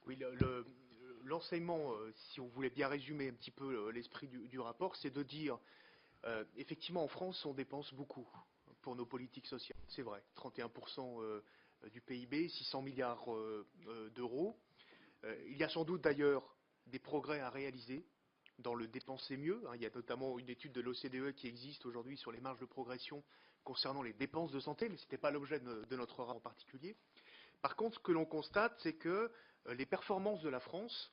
Oui, l'enseignement, si on voulait bien résumer un petit peu l'esprit du rapport, c'est de dire, effectivement, en France, on dépense beaucoup pour nos politiques sociales. C'est vrai, 31% du PIB, 600 milliards d'euros. Il y a sans doute d'ailleurs des progrès à réaliser dans le dépenser mieux. Il y a notamment une étude de l'OCDE qui existe aujourd'hui sur les marges de progression concernant les dépenses de santé, mais ce n'était pas l'objet de notre rapport en particulier. Par contre, ce que l'on constate, c'est que les performances de la France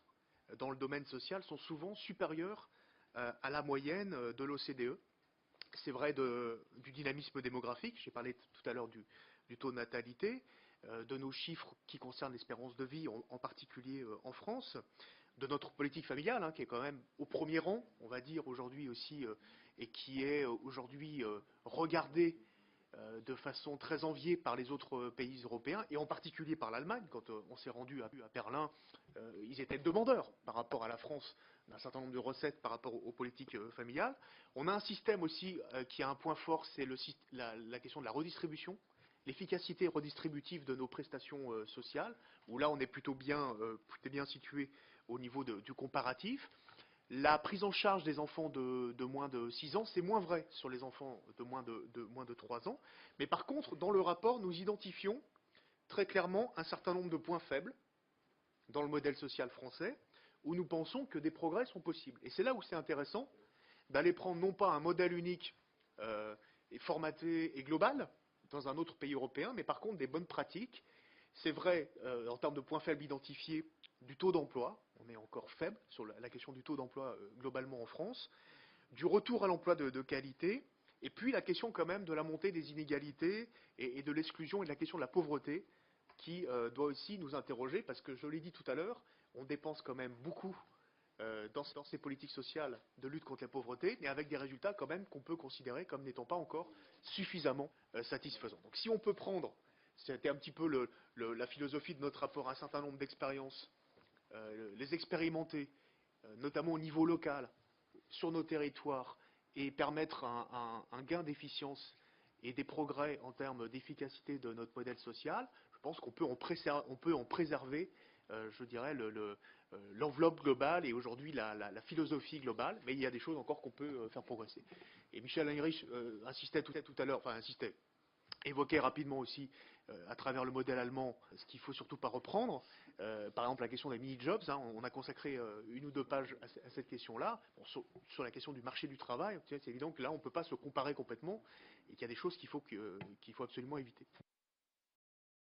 dans le domaine social sont souvent supérieures à la moyenne de l'OCDE. C'est vrai du dynamisme démographique, j'ai parlé tout à l'heure du taux de natalité, de nos chiffres qui concernent l'espérance de vie, en particulier en France, de notre politique familiale, qui est quand même au premier rang, on va dire aujourd'hui aussi, et qui est aujourd'hui regardée de façon très enviée par les autres pays européens, et en particulier par l'Allemagne. Quand on s'est rendu à Berlin, ils étaient demandeurs par rapport à la France d'un certain nombre de recettes par rapport aux politiques familiales. On a un système aussi qui a un point fort, c'est la question de la redistribution, l'efficacité redistributive de nos prestations sociales, où là on est plutôt bien situé au niveau du comparatif. La prise en charge des enfants de moins de 6 ans, c'est moins vrai sur les enfants de moins de 3 ans. Mais par contre, dans le rapport, nous identifions très clairement un certain nombre de points faibles dans le modèle social français, où nous pensons que des progrès sont possibles. Et c'est là où c'est intéressant d'aller prendre non pas un modèle unique et formaté et global dans un autre pays européen, mais par contre des bonnes pratiques. C'est vrai en termes de points faibles identifiés du taux d'emploi, on est encore faible sur la question du taux d'emploi globalement en France, du retour à l'emploi de qualité, et puis la question quand même de la montée des inégalités et de l'exclusion et de la question de la pauvreté qui doit aussi nous interroger, parce que je l'ai dit tout à l'heure, on dépense quand même beaucoup dans ces politiques sociales de lutte contre la pauvreté, mais avec des résultats quand même qu'on peut considérer comme n'étant pas encore suffisamment satisfaisants. Donc si on peut prendre, c'était un petit peu la philosophie de notre rapport, un certain nombre d'expériences, les expérimenter, notamment au niveau local, sur nos territoires, et permettre un gain d'efficience et des progrès en termes d'efficacité de notre modèle social, je pense qu'on peut en préserver, je dirais, l'enveloppe globale et aujourd'hui la philosophie globale, mais il y a des choses encore qu'on peut faire progresser. Et Michel Heinrich insistait tout à l'heure, enfin insistait, évoquer rapidement aussi, à travers le modèle allemand, ce qu'il ne faut surtout pas reprendre. Par exemple, la question des mini-jobs, on a consacré 1 ou 2 pages à cette question-là. Bon, sur la question du marché du travail, c'est évident que là, on ne peut pas se comparer complètement et qu'il y a des choses qu'il faut absolument éviter.